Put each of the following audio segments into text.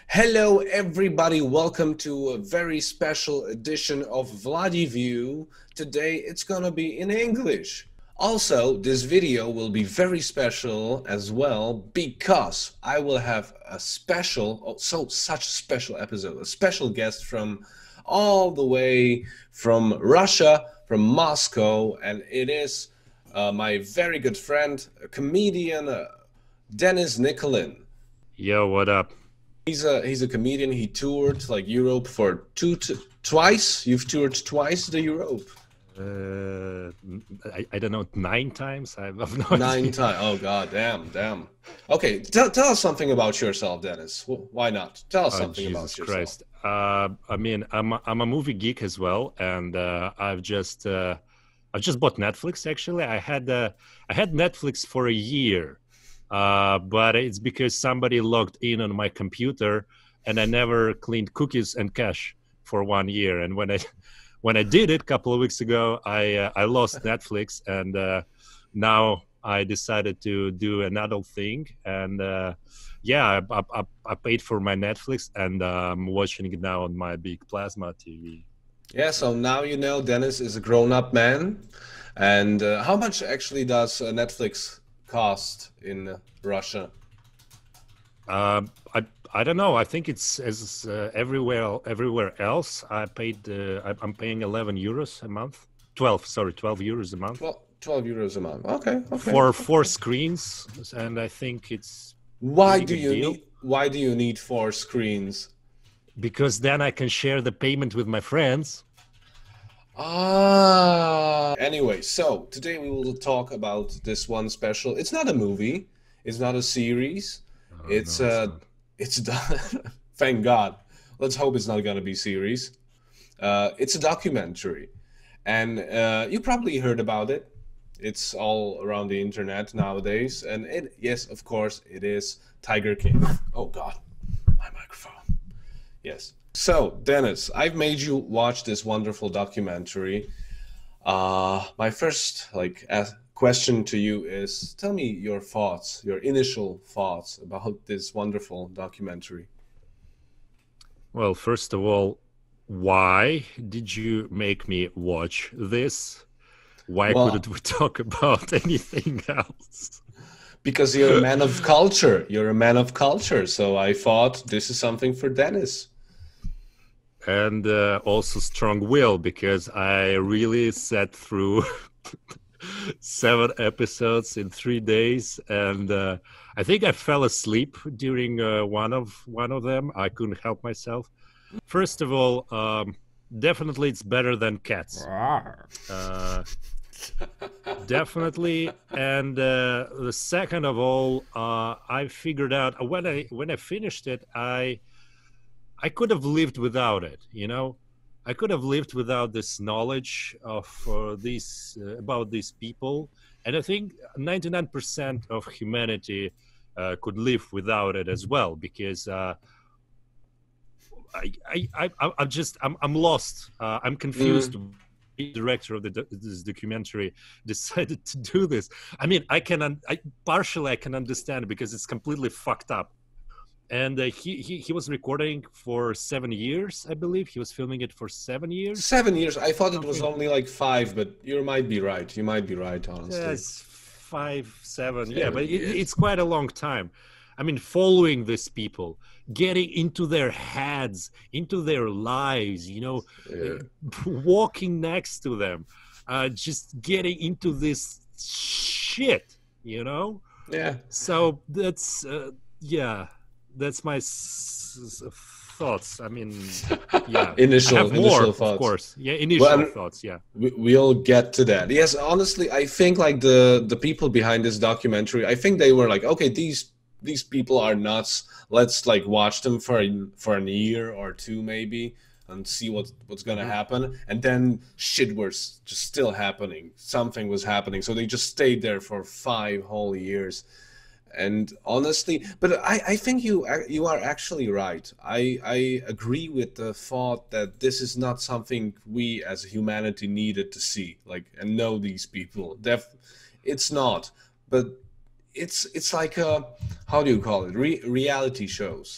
Hello, everybody. Welcome to a very special edition of Vladiview. Today, it's gonna be in English. Also, this video will be very special as well because I will have a such a special episode, a special guest from all the way from Russia, from Moscow, and it is my very good friend, a comedian, Denis Nikolin. Yo, what up? He's a comedian. He toured like Europe for twice. You've toured twice the Europe. I don't know, 9 times? I have no Nine idea. times. Oh God, damn. Okay, tell us something about yourself, Dennis. Why not? Tell us something about Jesus yourself. Christ. I'm a movie geek as well, and I've just bought Netflix. Actually, I had Netflix for a year, but it's because somebody logged in on my computer, and I never cleaned cookies and cache for 1 year. And when I did it a couple of weeks ago, I lost Netflix, and now I decided to do another thing. And yeah, I paid for my Netflix, and I'm watching it now on my big plasma TV. Yeah, so now you know Dennis is a grown-up man. And how much actually does Netflix cost in Russia? I don't know. I think it's as everywhere else. I'm paying 11 euros a month. 12 euros a month 12 euros a month. Okay. for 4 screens, and I think it's Why pretty do good you deal. need 4 screens? Because then I can share the payment with my friends. Anyway, so today we will talk about this one special. It's not a movie. It's not a series. Oh, It's no, it's done. Thank God. Let's hope it's not gonna be series. It's a documentary, and you probably heard about it. It's all around the internet nowadays, and yes, of course, it is Tiger King. Oh God, my microphone. Yes. So, Dennis, I've made you watch this wonderful documentary. My first question to you is, tell me your thoughts, your initial thoughts about this wonderful documentary. Well, first of all, why did you make me watch this? Why Well, couldn't we talk about anything else? because you're a man of culture. You're a man of culture, so I thought this is something for Dennis. And also strong will, because I really sat through 7 episodes in 3 days, and I think I fell asleep during one of them. I couldn't help myself. First of all, definitely it's better than Cats. Uh, Definitely. And the second of all, I figured out when I finished it, I could have lived without it. I could have lived without this knowledge of these about these people, and I think 99% of humanity could live without it as well, because I'm lost. I'm confused. Mm, The director of this documentary decided to do this. I mean, partially I can understand it, because it's completely fucked up. And he was recording for 7 years, I believe. He was filming it for 7 years, 7 years. I thought it was something. only like five, but you might be right. You might be right, honestly. Yes, 5, 7. Yeah, but 7 years. it's quite a long time. I mean, following these people, getting into their heads, into their lives, Yeah. walking next to them, just getting into this shit, you know? Yeah. So yeah, that's my thoughts. I mean, yeah, I have more, Initial of thoughts. course. Yeah, Well, initial thoughts. Yeah. we'll get to that. Yes, honestly, I think like the people behind this documentary, I think they were like, okay, these people are nuts. Let's like watch them for a year or two maybe and see what's gonna Mhm. happen. And then shit was just still happening. Something was happening. So they just stayed there for 5 whole years. And honestly, but I think you are actually right. I agree with the thought that this is not something we as humanity needed to see, like and know these people. It's not. But it's like how do you call it? Reality shows.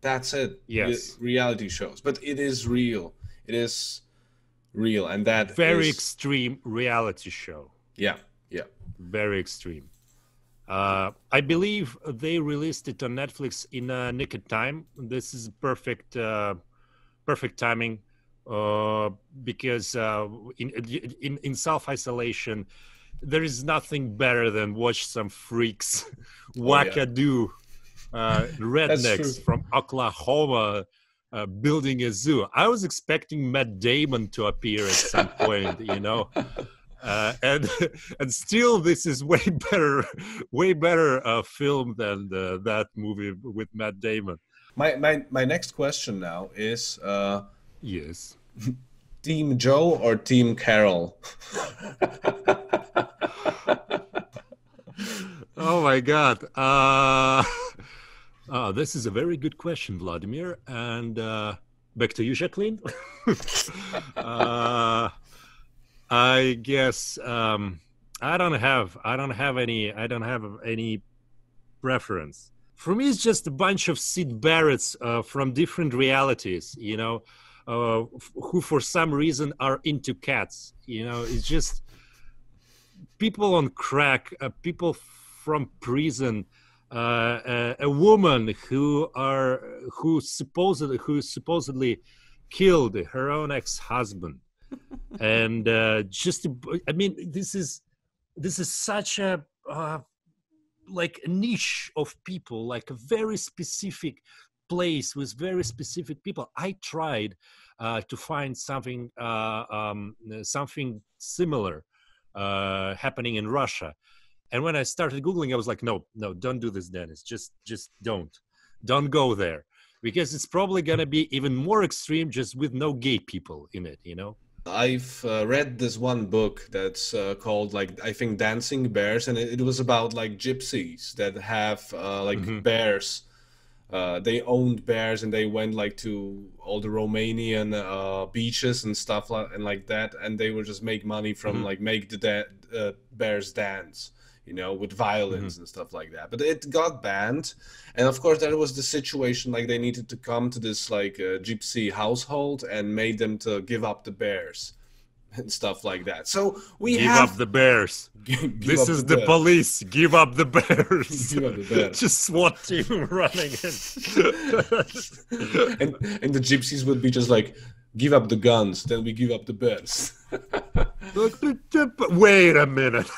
That's it. Yes. Reality shows, but it is real. It is real, and that Very is, extreme reality show. yeah, yeah. Very extreme. I believe they released it on Netflix in a nick of time. This is perfect timing, because in self isolation, there is nothing better than watch some freaks Oh yeah, wackadoo that's rednecks true. from Oklahoma building a zoo. I was expecting Matt Damon to appear at some point, and and still this is way better film than that movie with Matt Damon. My next question now is, Yes. Team Joe or Team Carol? Oh my God. This is a very good question, Vladimir. And back to you, Jacqueline. I guess I don't have any preference. For me, it's just a bunch of Sid Barretts from different realities, who for some reason are into cats. It's just people on crack, people from prison, a woman who supposedly killed her own ex-husband, and I mean, this is such a like a niche of people, like a very specific place with very specific people. I tried to find something similar happening in Russia. And when I started Googling, I was like, no, don't do this, Dennis. Just don't go there, because it's probably going to be even more extreme just with no gay people in it, I've read this one book that's called, like, I think Dancing Bears, and it was about like gypsies that have like Hmm. bears. They owned bears, and they went like to all the Romanian beaches and stuff like that, and they would just make money from, Hmm. like, make the bears dance, with Hmm. violins and stuff like that. But it got banned, and of course there was the situation like they needed to come to this like gypsy household and made them to give up the bears and stuff like that. So we Give up have the bears. give This up the is the bears, police. Give up the bears. give up the bears. Just SWAT team running in. and the gypsies would be just like, give up the guns, then we give up the bears. Wait a minute.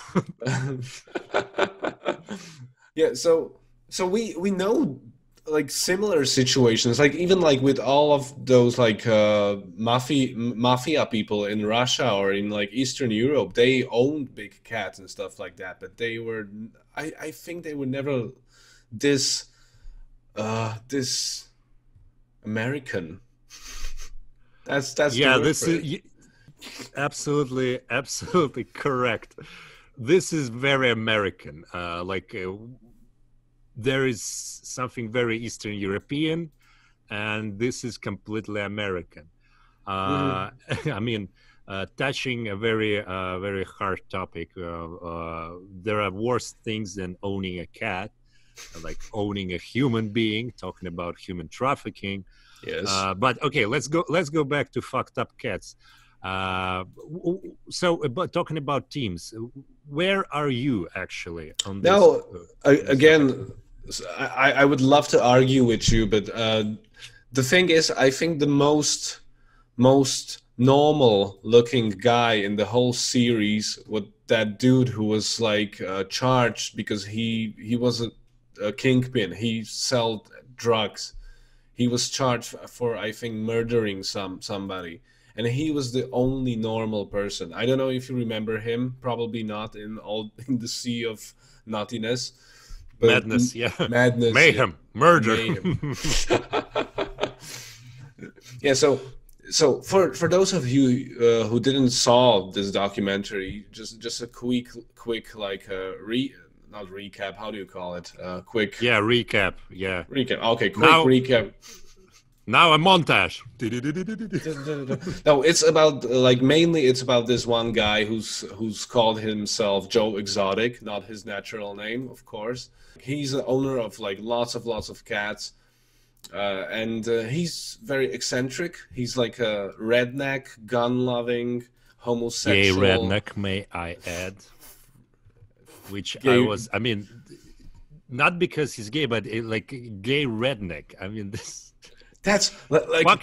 Yeah, so we know like similar situations, like even like with all of those like mafia people in Russia or in like Eastern Europe. They owned big cats and stuff like that, but they were, I think they were never this this American. That's the Yeah, word this for it. is absolutely correct. This is very American. There is something very Eastern European, and this is completely American. Hmm. I mean, touching a very hard topic. There are worse things than owning a cat, like owning a human being. Talking about human trafficking. Yes. But okay, let's go back to fucked up cats. So, about talking about teams, where are you actually on Now, this topic? again, I would love to argue with you, but the thing is, I think the most normal looking guy in the whole series was that dude who was like charged because he was a kingpin. He sold drugs. He was charged for, I think, murdering somebody, and he was the only normal person. I don't know if you remember him. Probably not, in all in the sea of nuttiness, but Madness, yeah, madness, yeah, mayhem, murder. mayhem. Yeah, so for those of you who didn't saw this documentary, just a quick like not recap. How do you call it? Quick Yeah, recap. Yeah. recap. Okay, quick Now, recap. now a montage. No, it's about like mainly it's about this one guy who's called himself Joe Exotic, not his natural name, of course. He's the owner of like lots of cats, And he's very eccentric. He's like a redneck, gun-loving, Gay homosexual. redneck, may I add, which Gay. I mean, not because he's gay, but like gay redneck. I mean, this That's like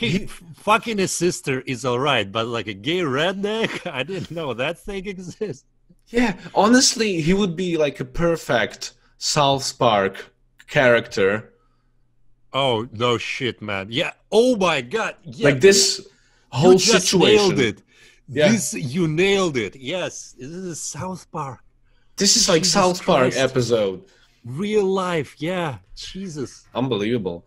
fucking his sister is all right, but like a gay redneck, I didn't know that thing exists. yeah. Honestly, he would be like a perfect South Park character. Oh no shit, man! Yeah. Oh my god. Yeah. Like this You whole just situation. nailed it. Yeah. You nailed it. Yes, this is South Park. This is like Jesus South Park Christ. episode. Real life, yeah. Jesus. Unbelievable.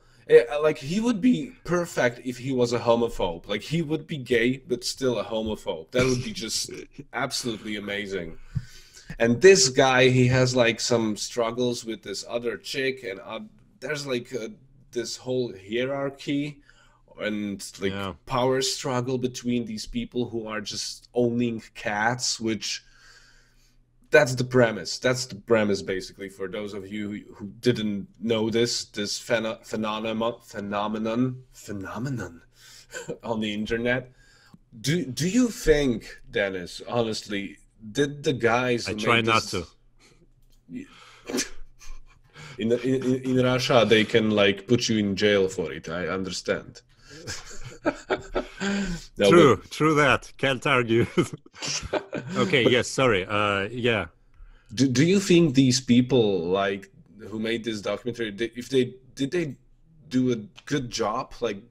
Like he would be perfect if he was a homophobe. Like he would be gay but still a homophobe. That would be just absolutely amazing. And this guy, he has like some struggles with this other chick, and there's like this whole hierarchy and like Yeah. power struggle between these people who are just owning cats, which that's the premise. That's the premise, basically, for those of you who didn't know this phenomenon on the internet. Do you think, Dennis, honestly, did the guys I who try made not this, to. in Russia they can like put you in jail for it? I understand. No, True that. Can't argue. Okay, yes, sorry. Yeah. Do you think these people like who made this documentary, did they do a good job? Like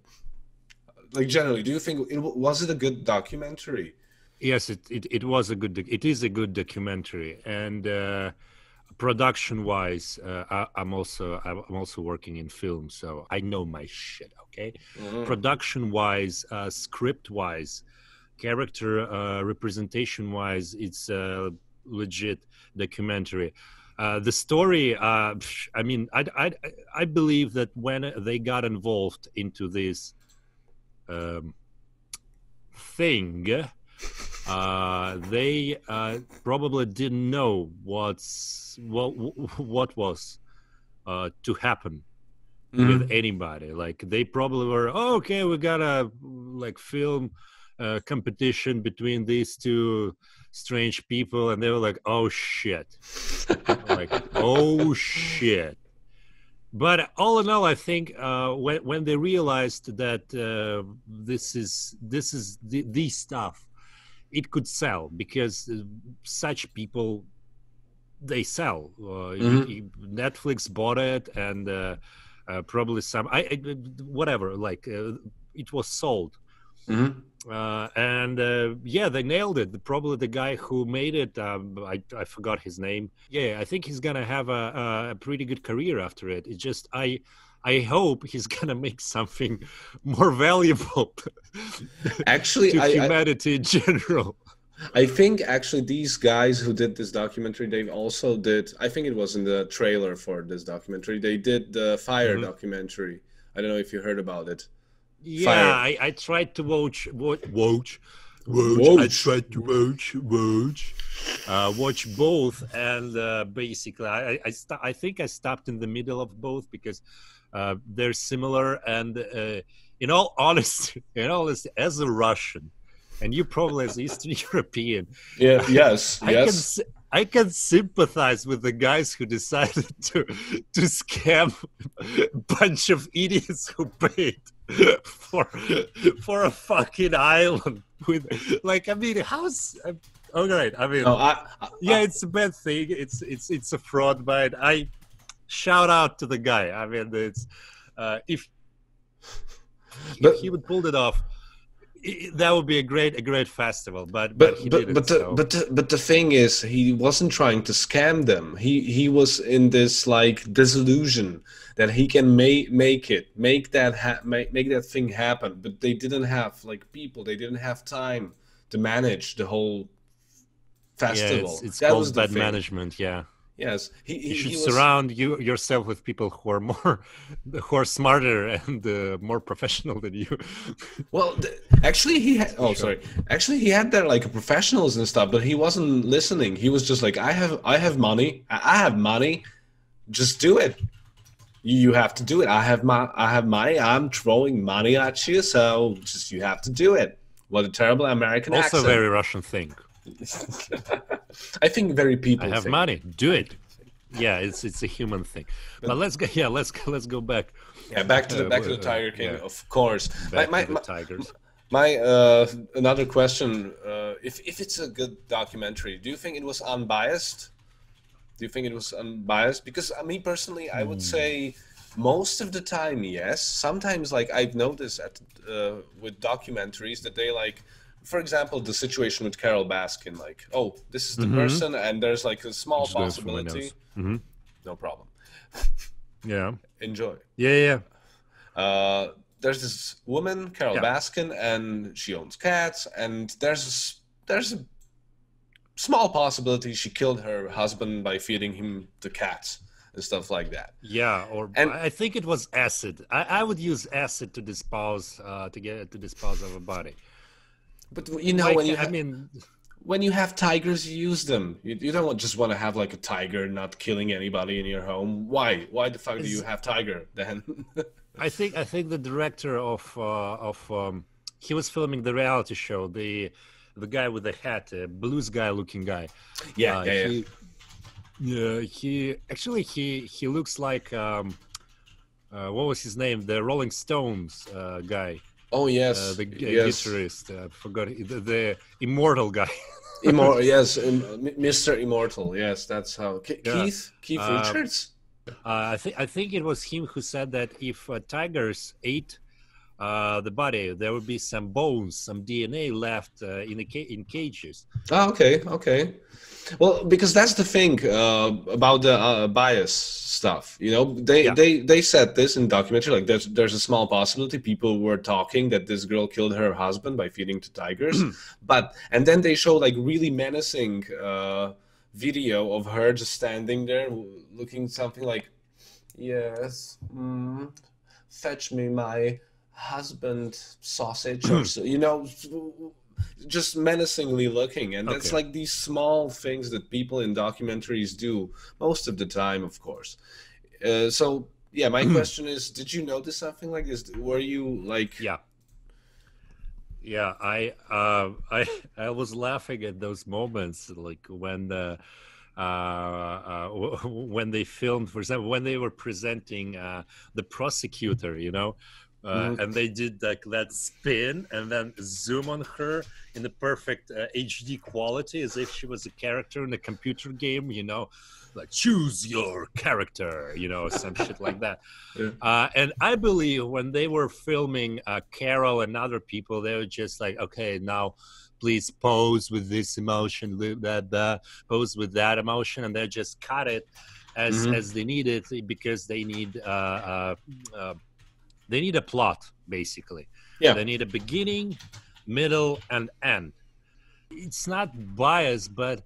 generally, do you think was it a good documentary? Yes, it was a good. It is a good documentary, and production wise, I'm also working in film, so I know my shit. Okay, production wise, script wise, character representation wise, it's a legit documentary. The story, I mean, I believe that when they got involved into this thing, they probably didn't know what was to happen with anybody. Like they probably were, oh, okay, we got a like film competition between these two strange people, and they were like, oh shit, like oh shit. But all in all, I think when they realized that this stuff, it could sell, because such people, they sell. Netflix bought it, and probably some whatever, like it was sold. Yeah, they nailed it. Probably the guy who made it, I forgot his name. Yeah, I think he's gonna have a pretty good career after it. It's just I hope he's gonna make something more valuable Actually, to humanity in general. I think actually these guys who did this documentary, they also did, I think it was in the trailer for this documentary, they did the Fire documentary. I don't know if you heard about it. Yeah, I tried to watch. I tried to watch both, and basically, I think I stopped in the middle of both, because they're similar. And in all honesty, as a Russian, and you probably as Eastern European, Yes. I can sympathize with the guys who decided to scam a bunch of idiots who paid for a fucking island with, like, I mean, how's okay? I mean, yeah, it's a bad thing. It's a fraud, but I shout out to the guy. I mean, it's if he would pull it off, that would be a great festival. But the thing is, he wasn't trying to scam them. He was in this like disillusion that he can make that thing happen. But they didn't have like people. They didn't have time to manage the whole festival. Yeah, it's called bad management. Yeah. Yes, you should surround yourself with people who are smarter and more professional than you. Well, actually, he had. Oh, sorry. Actually, he had there like professionals and stuff, but he wasn't listening. He was just like, I have money. I have money. Just do it. You have to do it. I have money. I'm throwing money at you, so just you have to do it. What a terrible American Also, a accent. very Russian thing. I think very I people have thing. money. Do it. Yeah, it's a human thing. But let's go. Yeah, let's go back. Yeah, back to the Tiger King, Yeah, of course. back to the tigers. My another question: if it's a good documentary, do you think it was unbiased? Do you think it was unbiased? Because me personally, I would say most of the time, yes. Sometimes, like I've noticed with documentaries that they like, for example, the situation with Carol Baskin, like, oh, this is the person, and there's like a small Just going through my possibility. nose. No problem. Yeah. Enjoy. Yeah. There's this woman, Carol Yeah. Baskin, and she owns cats, and there's a small possibility she killed her husband by feeding him the cats and stuff like that. Yeah, or And I think it was acid. I would use acid to dispose of a body. but you know Like, when you I mean, when you have tigers, you use them. You don't just want to have like a tiger not killing anybody in your home. Why the fuck do you have tiger then? I think the director of he was filming the reality show, the guy with the hat, blues guy looking guy. Yeah. He actually he looks like what was his name? The Rolling Stones guy. Oh yes, The yes. guitarist. Forgot the immortal guy. Immortal, yes, Mr. Immortal. Yes, that's how. Yeah. Keith Richards. I think it was him who said that if tigers ate the body, there would be some bones, some DNA left in cages. Oh, okay. Well, because that's the thing about the bias stuff. You know, Yeah. they said this in documentary. Like, there's a small possibility people were talking that this girl killed her husband by feeding to tigers, and then they show like really menacing video of her just standing there looking something like, yes, fetch me my husband sausage or so, you know, just menacingly looking. And that's Okay. like these small things that people in documentaries do most of the time, of course. So yeah, my question is, did you notice something like this? Were you like, Yeah. I was laughing at those moments, like when when they filmed, for example, when they were presenting the prosecutor, you know, and they did like that spin and then zoom on her in the perfect HD quality, as if she was a character in a computer game, you know, like choose your character, you know, some shit like that. And I believe when they were filming Carol and other people, they were just like, okay, now please pose with this emotion, pose with that emotion, and they just cut it as they need it, because they need a plot, basically. yeah, They need a beginning, middle, and end. It's not biased, but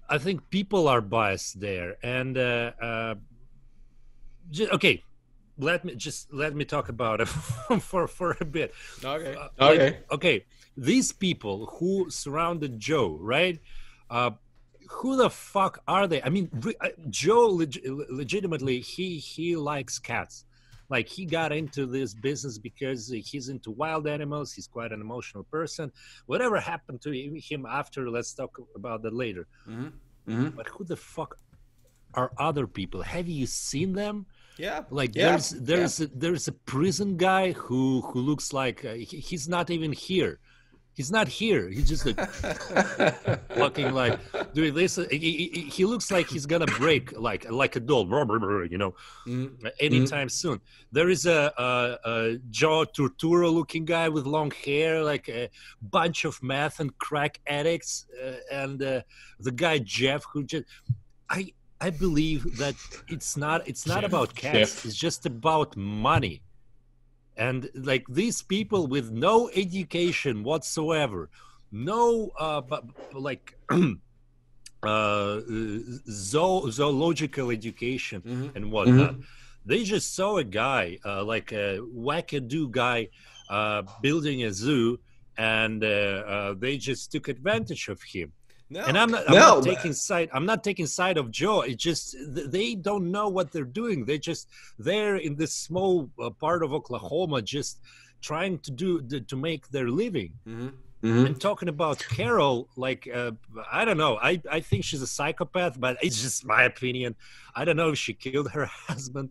I think people are biased there. And okay, let me talk about it for a bit. okay, Okay, these people who surrounded Joe, right? Who the fuck are they? I mean, Joe legitimately he likes cats. Like, he got into this business because he's into wild animals. He's quite an emotional person. Whatever happened to him after, let's talk about that later. But who the fuck are other people? Have you seen them? yeah, Like, yeah, there's a prison guy who looks like he's not even here. He's not here. He's just like looking like doing this. He looks like he's gonna break like a doll, you know, anytime soon. There is a Joe Turturro looking guy with long hair, like a bunch of meth and crack addicts, and the guy Jeff, who just I believe that it's not about cats. Jeff. It's just about money. And like, these people with no education whatsoever, no like zoological education and whatnot, they just saw a guy, like a wackadoo guy, building a zoo, and they just took advantage of him. And No, I'm not no, taking side. I'm not taking side of Joe. It's just they don't know what they're doing. They're in this small part of Oklahoma, just trying to make their living. And talking about Carol, like I don't know. I think she's a psychopath, but it's just my opinion. I don't know if she killed her husband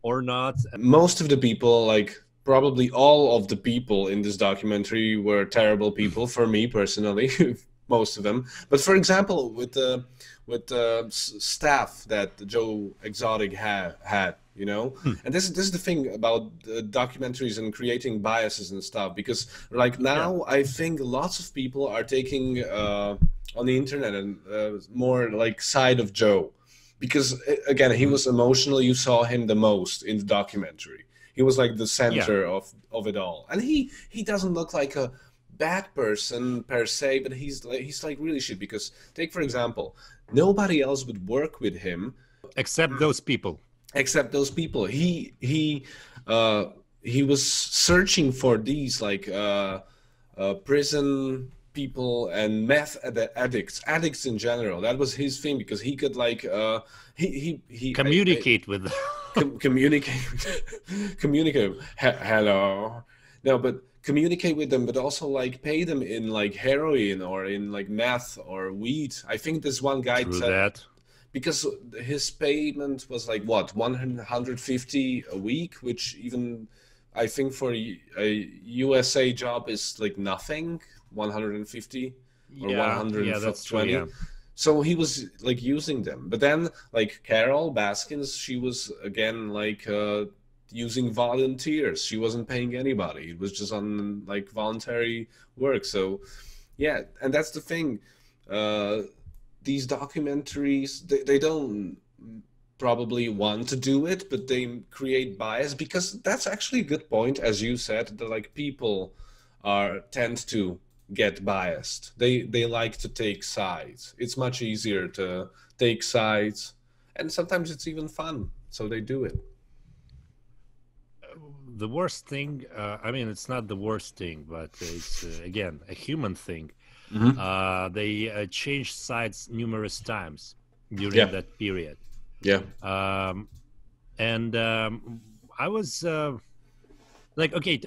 or not. most of the people, like probably all of the people in this documentary, were terrible people for me personally. Most of them. But for example, with the staff that Joe Exotic had, you know, and this is the thing about documentaries and creating biases and stuff, because like now I think lots of people are taking on the internet and more like side of Joe, because again he was emotional. You saw him the most in the documentary. He was like the center of it all, and he doesn't look like a bad person per se, but he's like really shit. Because take for example, nobody else would work with him Except those people. except those people. He was searching for these like prison people and meth addicts in general. That was his thing, because he could like he Communicate with them. communicate. Hello. No, but communicate with them, but also like pay them in like heroin or in like meth or weed. I think this one guy True said, that. because his payment was like what, 150 a week, which even I think for a USA job is like nothing. 150 or Yeah, that's true. 120. Yeah. So he was like using them. But then like Carol Baskins, she was again like using volunteers. She wasn't paying anybody. It was just on like voluntary work. So yeah, and that's the thing. These documentaries, they don't probably want to do it, but they create bias, because that's actually a good point, as you said, that like people tend to get biased. They like to take sides. It's much easier to take sides, and sometimes it's even fun, so they do it. The worst thing, I mean, it's not the worst thing, but it's again a human thing. They changed sides numerous times during Yeah, that period. yeah, And I was like, okay,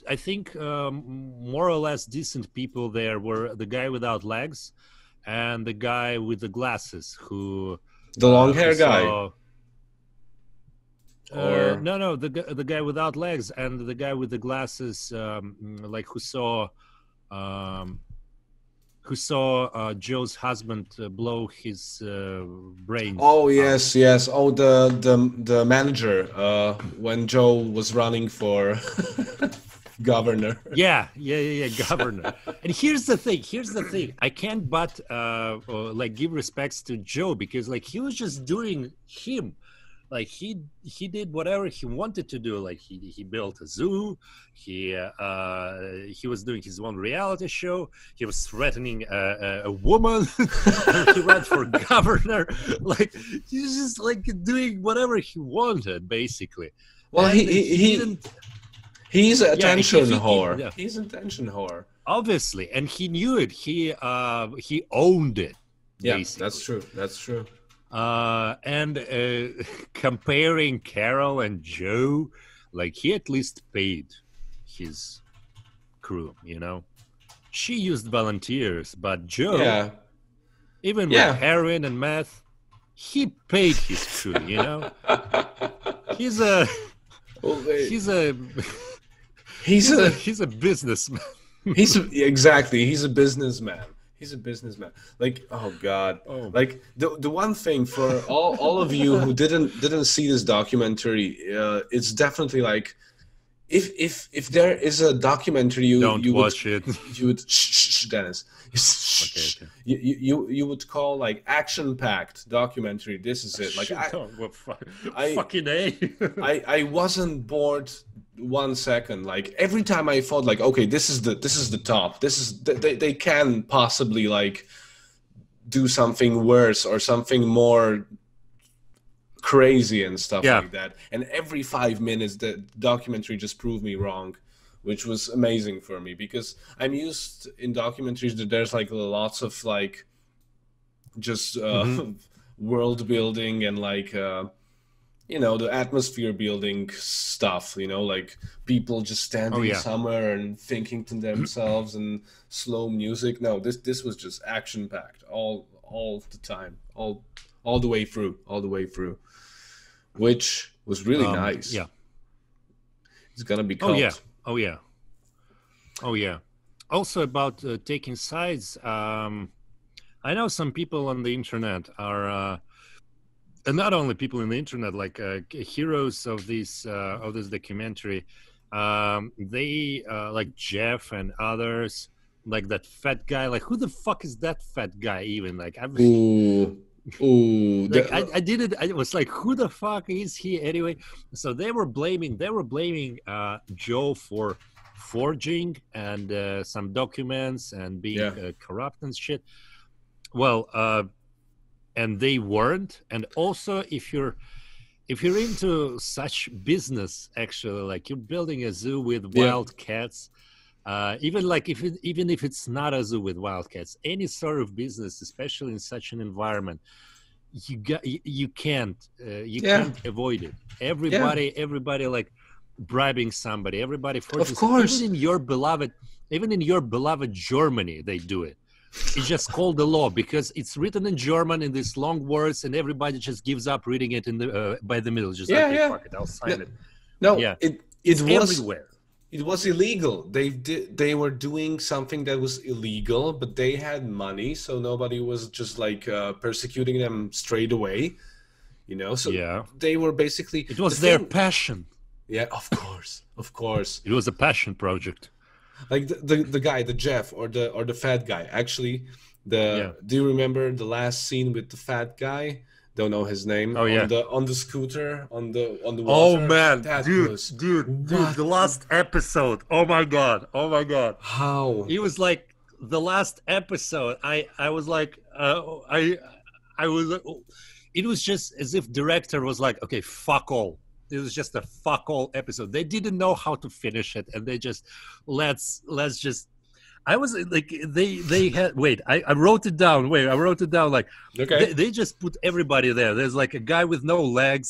I think more or less decent people there were the guy without legs and the guy with the glasses who the long who hair guy, saw. or No, the guy without legs and the guy with the glasses, like um, who saw Joe's husband blow his brains oh out. yes, yes, oh the manager when Joe was running for governor. Yeah, governor. And here's the thing. I can't but like give respects to Joe, because like he was just doing him. Like he did whatever he wanted to do. Like he built a zoo. He was doing his own reality show. He was threatening a woman. He ran for governor. Like he was just like doing whatever he wanted, basically. Well, And he didn't. he's an Yeah, attention whore. yeah, He's an attention whore. obviously, and he knew it. He owned it, Yeah, basically. that's true. That's true. And comparing Carol and Joe, like he at least paid his crew, you know. She used volunteers, but Joe, Yeah, even yeah. with heroin and meth, he paid his crew, you know. He's a Well, he's a he's a he's a businessman. exactly. He's a businessman. He's a businessman. Like, oh God. Oh. Like the one thing for all of you who didn't see this documentary, it's definitely like, if there is a documentary Don't you watch would, it. you would shh, Dennis. Shh. Okay. You would call like action-packed documentary. This is it. Like Shit, I- fucking A. I wasn't bored 1 second. Like every time I thought like, okay, this is the top. This is they can possibly like do something worse or something more crazy and stuff Yeah. like that. And every 5 minutes the documentary just proved me wrong, which was amazing for me, because I'm used in documentaries that there's like lots of like just Hmm. world building and like the atmosphere building stuff, like people just Oh standing yeah. somewhere and thinking to themselves and slow music. No, this was just action packed all the time, all the way through, which was really nice. Yeah. It's gonna be Oh yeah. cult. Oh yeah. Oh yeah. Also about taking sides. I know some people on the internet are, and not only people in the internet, like heroes of this documentary. They like Jeff and others, like that fat guy. Like, who the fuck is that fat guy? Even like I was Ooh, ooh, like I did it. I was like, who the fuck is he anyway? So they were blaming Joe for forging and some documents and being yeah, corrupt and shit. Well, and they weren't. And also, if you're into such business, actually, like you're building a zoo with yeah, wild cats, even like even if it's not a zoo with wild cats, any sort of business, especially in such an environment, you yeah, can't avoid it. yeah. Everybody like bribing somebody, everybody Of forging even course. in your beloved Germany, they do it. It's just called the law because it's written in German in these long words, and everybody just gives up reading it in the by the middle. Just, Yeah, okay, yeah. fuck it, I'll No, sign it. no, Yeah, it it's it was everywhere. it was illegal. They were doing something that was illegal, but they had money, so nobody was just like persecuting them straight away, So Yeah, they were basically it the was their thing. passion. Yeah, of course, of course. It was a passion project. Like the guy, the Jeff or the fat guy. Actually, Yeah. do you remember the last scene with the fat guy? Don't know his name Oh on yeah. the scooter on the Oh water. man, That dude, was dude, dude, what? the last episode. Oh my god. Oh my god. How? It was like the last episode. I was like I was it was just as if director was like, okay, fuck all. It was just a fuck all episode. They didn't know how to finish it, and they just let's just. I was like, they had. Wait, I wrote it down. Wait, I wrote it down. Like, Okay. they just put everybody there. There's like a guy with no legs,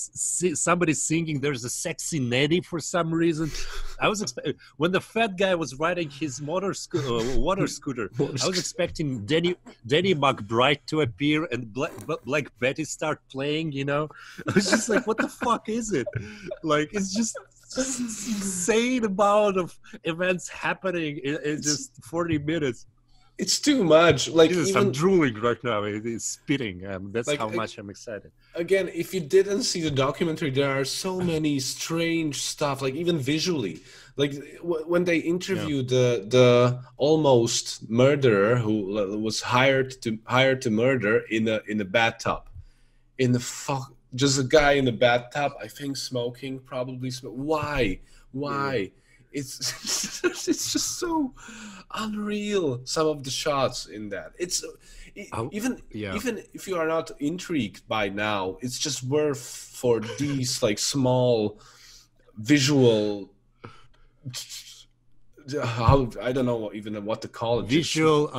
somebody singing. There's a sexy Nettie for some reason. I was expecting when the fat guy was riding his water scooter. I was expecting Denny McBride to appear and Black Betty start playing. I was just like, what the fuck is it? Like, it's just insane amount of events happening in just 40 minutes. It's too much. Like Jesus, I'm even drooling right now. It's spitting. That's like how much I'm excited. again, if you didn't see the documentary, there are so many strange stuff. Like even visually, like when they Yeah. interviewed the almost murderer who was hired to murder in a bathtub, in the fuck, just a guy in the bathtub. I think smoking, probably why Yeah. why it's it's just so unreal, some of the shots in that. Oh, Even yeah. even if you are not intrigued by now, it's just worth for these like small visual, how, I don't know even what to call it, just Visual.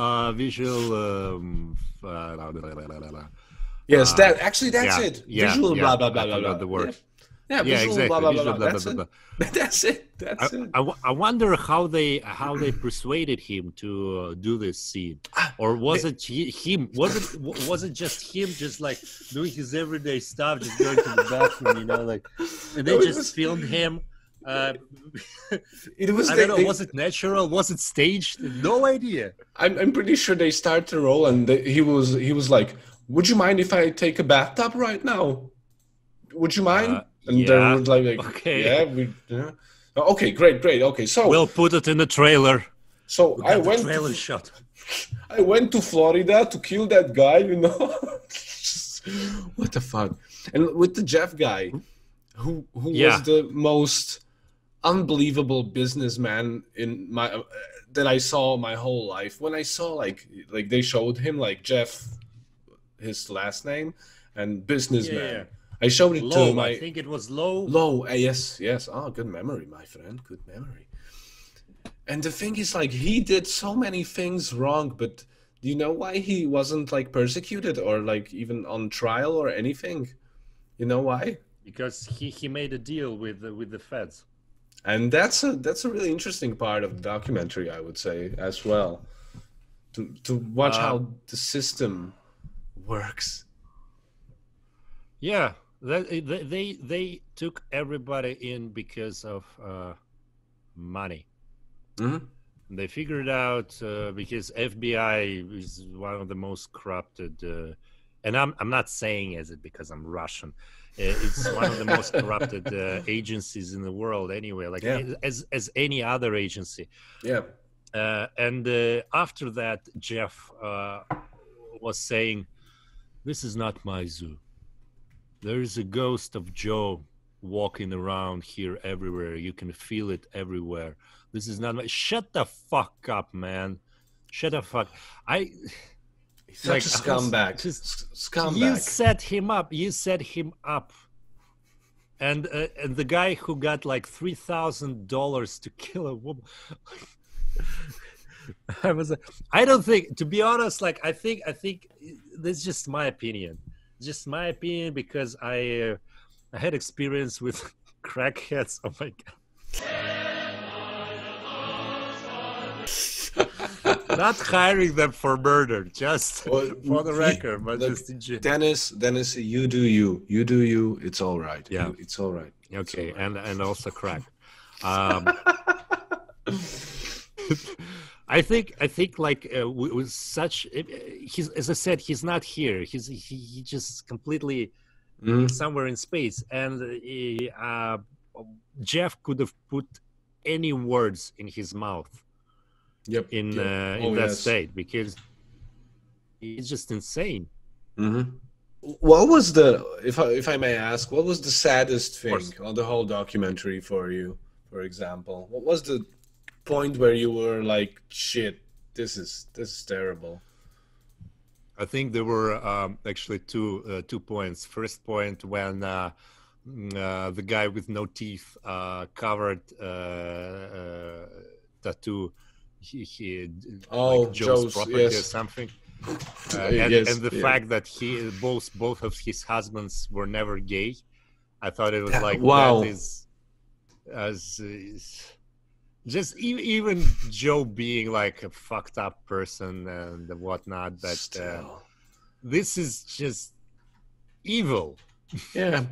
yes, that actually, that's Yeah. it, Yeah. visual Yeah. blah blah I blah blah forgot blah. the Yeah, word. yeah, Yeah. visual blah Exactly. blah blah Visual. blah, Blah blah that's blah it. blah. That's it, I, that's it. I wonder how they persuaded him to do this scene, Ah, or was they- it him? Was it just him, just like doing his everyday stuff, just going to the bathroom, like, and they no, just filmed him. Uh, it was I they, don't know. they Was it natural? Was it staged? No idea. I'm pretty sure they start to roll, and he was like, "Would you mind if I take a bathtub right now? Would you mind?" And they Yeah. were like, Okay. "Yeah, we, yeah." Okay, great, great. Okay, We'll put it in the trailer. so We I got the went trailer to shot. I went to Florida to kill that guy. What the fuck? And with the Jeff guy, who Yeah. was the most unbelievable businessman in my that I saw my whole life. When I saw like they showed him like Jeff, his last name, and Yeah. Yeah. businessman. I showed it to Low. I my think it was low. low. Yes, yes. Oh, good memory, my friend. Good memory. And the thing is, like, he did so many things wrong, but Do you know why he wasn't like persecuted or like even on trial or anything? You know why? Because he made a deal with the feds. And that's a really interesting part of the documentary, I would say, as well. To watch how the system works. Yeah, they took everybody in because of money. Mm-hmm. They figured out because FBI is one of the most corrupted, and I'm not saying as it because I'm Russian. It's one of the most corrupted agencies in the world, anyway. Like as any other agency. Yeah. And after that, Jeff was saying, "This is not my zoo. There is a ghost of Joe walking around here everywhere. You can feel it everywhere. This is not my..." Shut the fuck up, man. Shut the fuck. He's such a scumbag. Scumbag. You set him up. You set him up. And the guy who got like $3,000 to kill a woman. I don't think, to be honest, like I think this is just my opinion. Just my opinion, because I had experience with crackheads. Oh my god! Not hiring them for murder, just for the record, but just in general. Dennis, you do you. You do you. It's all right. Yeah, it's all right. Okay, all right. And also crack. I think like with such, he's, as I said, he's not here. He just completely somewhere in space, and Jeff could have put any words in his mouth. Yep. In that state, because he's just insane. Mm-hmm. What was the, if I may ask, what was the saddest thing on the whole documentary for you? For example, what was the point where you were like, shit, this is terrible? I think there were actually two points. First point, when the guy with no teeth covered tattoo, he like Joe's property or something, and the fact that both of his husbands were never gay. I thought it was like, wow. That is just even Joe being like a fucked up person and whatnot, but this is just evil. Yeah.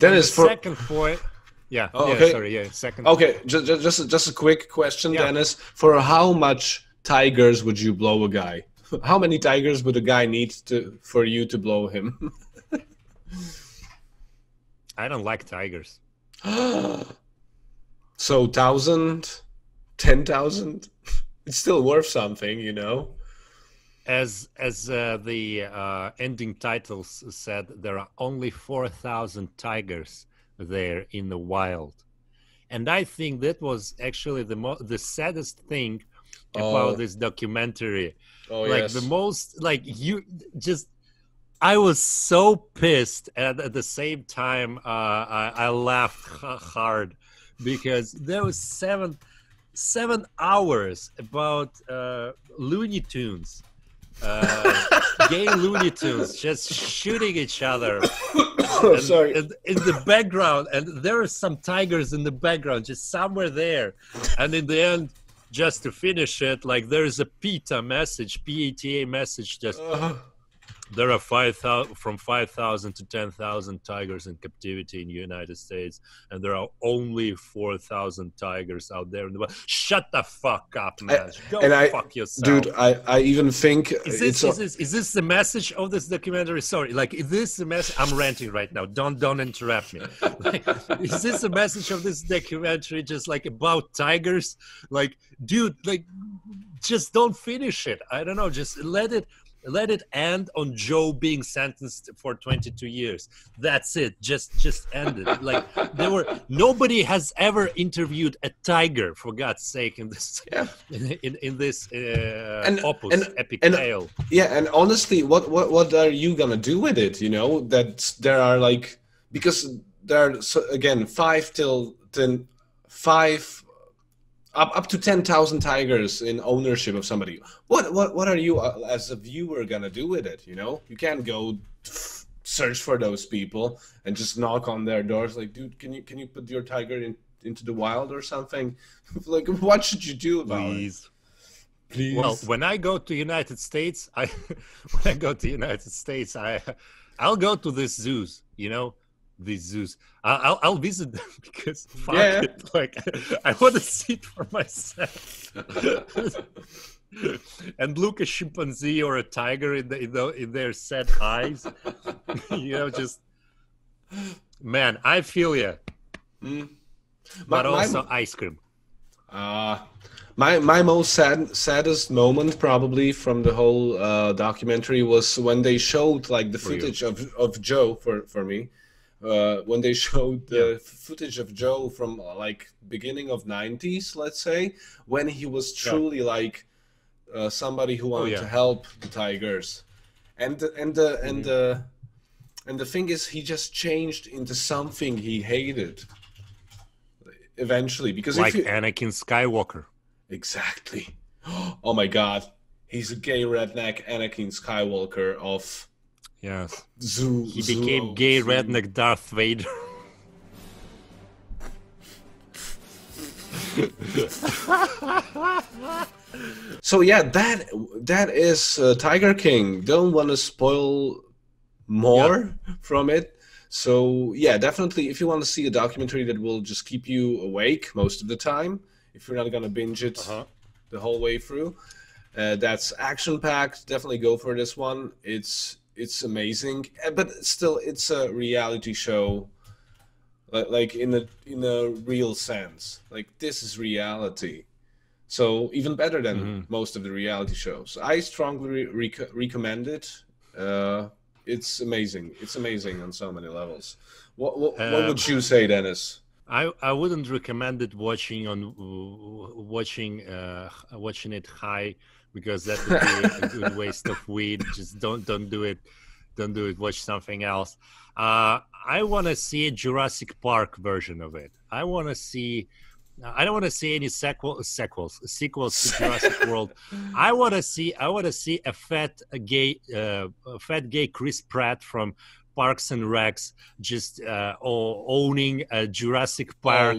Then the second point. Yeah. Oh, okay. Sorry. Yeah. Second. Okay. Just a quick question, Dennis. For how much tigers would you blow a guy? How many tigers would a guy need for you to blow him? I don't like tigers. So 1,000, 10,000, it's still worth something, you know. As the ending titles said, there are only 4,000 tigers there in the wild, and I think that was actually the saddest thing about this documentary. The most, like, you just, I was so pissed, and at the same time I laughed hard, because there was seven hours about Looney Tunes, gay Looney Tunes just shooting each other. Sorry. And in the background, and there are some tigers in the background, just somewhere there. And in the end, just to finish it, like, there's a PETA message, PETA message, just there are 5,000 from 5,000 to 10,000 tigers in captivity in the United States, and there are only 4,000 tigers out there in the world. Shut the fuck up, man! Go fuck yourself, dude. I even think is this the message of this documentary? Sorry, like, is this the message? I'm ranting right now. Don't interrupt me. Like, is this the message of this documentary? Just like about tigers? Like, dude, like, just don't finish it. I don't know. Just let it end on Joe being sentenced for 22 years. That's it. Just end it. Like, nobody has ever interviewed a tiger, for God's sake, in this in this opus epic tale. Yeah, and honestly, what are you gonna do with it? You know, that there are, like, because there are, so, again, 5 up to 10,000 tigers in ownership of somebody. What are you as a viewer gonna do with it? You know, you can't go search for those people and just knock on their doors like, dude, can you put your tiger into the wild or something? Like, what should you do about it? Please. Well, when I go to United States, I'll go to these zoos, you know, these zoos. I'll visit them because fuck it, like I want to see it for myself. And look a chimpanzee or a tiger in their sad eyes, you know, just man, I feel you. But also ice cream. My most saddest moment probably from the whole documentary was when they showed like the footage of Joe for me. When they showed the footage of Joe from like beginning of 90s, let's say, when he was truly like somebody who wanted to help the tigers, and the thing is, he just changed into something he hated eventually, because like Anakin Skywalker. Exactly. Oh my God, he's a gay redneck Anakin Skywalker of. Yes. He became gay redneck Darth Vader. So yeah, that is Tiger King. Don't want to spoil more from it. So yeah, definitely if you want to see a documentary that will just keep you awake most of the time, if you're not gonna binge it the whole way through, that's action-packed. Definitely go for this one. It's amazing, but still, it's a reality show, like in a real sense. Like, this is reality, so even better than most of the reality shows. I strongly recommend it. It's amazing. It's amazing on so many levels. What would you say, Dennis? I wouldn't recommend it watching it high, because that would be a good waste of weed. Just don't do it. Don't do it. Watch something else. I want to see a Jurassic Park version of it. I want to see. I don't want to see any sequels to Jurassic World. I want to see a fat gay Chris Pratt from Parks and Recs just owning a Jurassic Park,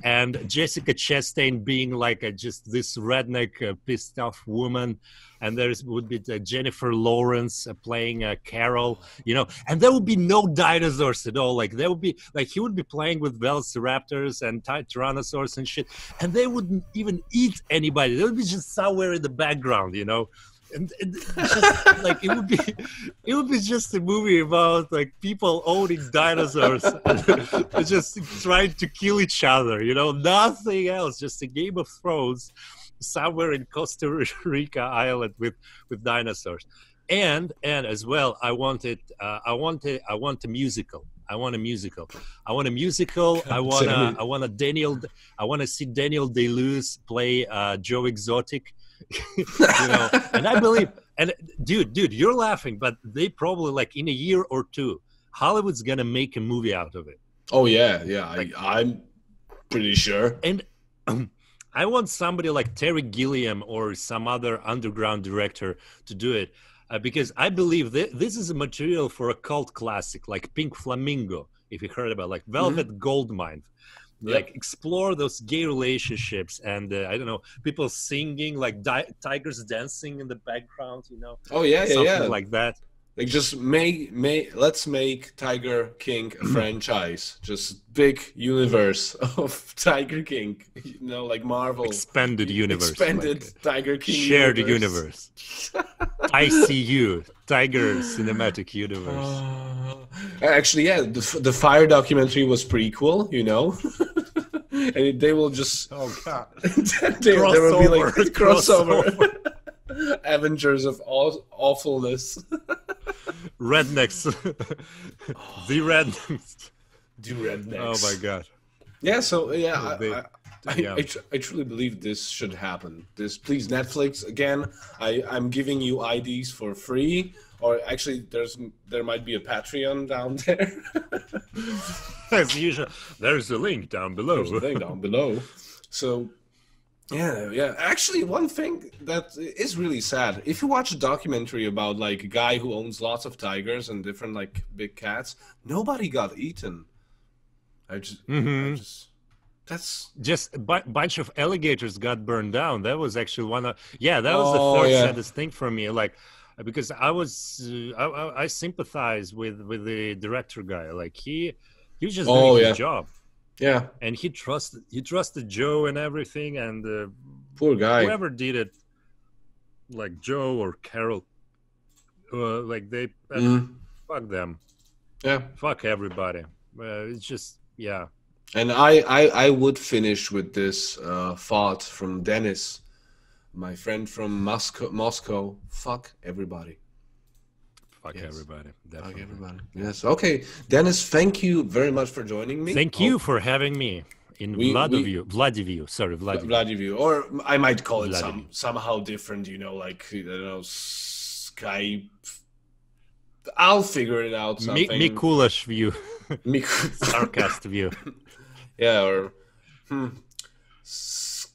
and Jessica Chastain being like just this redneck pissed off woman, and there would be Jennifer Lawrence playing Carol, you know, and there would be no dinosaurs at all. Like, there would be like, he would be playing with velociraptors and tyrannosaurs and shit, and they wouldn't even eat anybody. They would be just somewhere in the background, you know. And just, like, it would be just a movie about like people owning dinosaurs and just trying to kill each other, you know, nothing else, just a Game of Thrones somewhere in Costa Rica island with dinosaurs. And as well, I want a musical. I want to see Daniel Day-Lewis play Joe Exotic. You know, and I believe, and dude, you're laughing, but they probably, like, in a year or two, Hollywood's gonna make a movie out of it. Oh yeah, like, I'm pretty sure. And I want somebody like Terry Gilliam or some other underground director to do it, because I believe this is a material for a cult classic like Pink Flamingo, if you heard about, like Velvet Goldmine. Like, explore those gay relationships, and I don't know, people singing, like tigers dancing in the background, you know. Something like that. Like, just let's make Tiger King a franchise, just big universe of Tiger King, you know, like Marvel expanded universe, expanded like Tiger King shared universe. ICU, Tiger Cinematic Universe. Actually, yeah, the Fire documentary was prequel, you know. And they will just there will be like crossover. Avengers of awfulness. Rednecks. The rednecks. Oh my God. Yeah, so yeah, I truly believe this should happen. Please, Netflix, again, I'm giving you IDs for free, or actually there might be a Patreon down there. As usual, there's a link down below. So Yeah. Actually, one thing that is really sad, if you watch a documentary about like a guy who owns lots of tigers and different like big cats, nobody got eaten. I Hmm. just, that's. Just a bunch of alligators got burned down. That was actually one of, yeah, that was the Oh third yeah. saddest thing for me. Like, because I was, I sympathize with the director guy. Like he was just doing Oh his yeah. job, Yeah. and he trusted Joe and everything, and Poor guy. whoever did it, like Joe or Carol, like they Mm, fuck them, yeah. fuck everybody. It's just, yeah, And I would finish with this thought from Denis, my friend from Moscow. Fuck everybody. fuck Yes. everybody, Fuck definitely. everybody. Yeah. Yes. Okay, Dennis. Thank you very much for joining me. Thank you for having me in We Vladiview. Sorry, Vladiview. Vladiview, or I might call it Vladiview. somehow different. Like I don't know, Skype. I'll figure it out. Something. Mikulash view. Mik- Starcast view. Yeah, or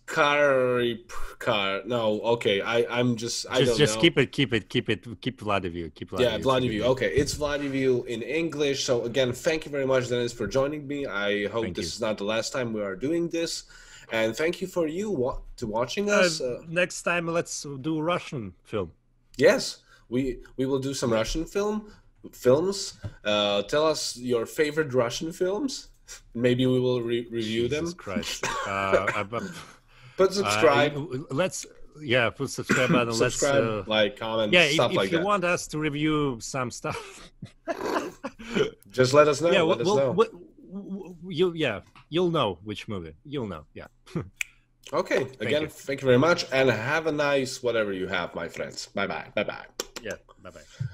Skype car. No, okay. I'm just I don't Just know. keep Vladiview. Keep Yeah, Vladiview. Vladiview. Okay, it's Vladiview in English. So again, thank you very much, Dennis, for joining me. I hope Thank this you. is not the last time we are doing this, and thank you for to watching us. Next time, let's do Russian film. Yes, we will do some Russian films. Tell us your favorite Russian films. Maybe we will review Jesus them. Christ. But subscribe. Put subscribe button. Subscribe, like, comment, yeah, stuff like if you that. want us to review some stuff, Just let us know. yeah, let us know. you'll know which movie. You'll know. Yeah. Okay. Again, thank you very much, and have a nice whatever you have, my friends. Bye bye. Bye bye. Yeah. Bye bye.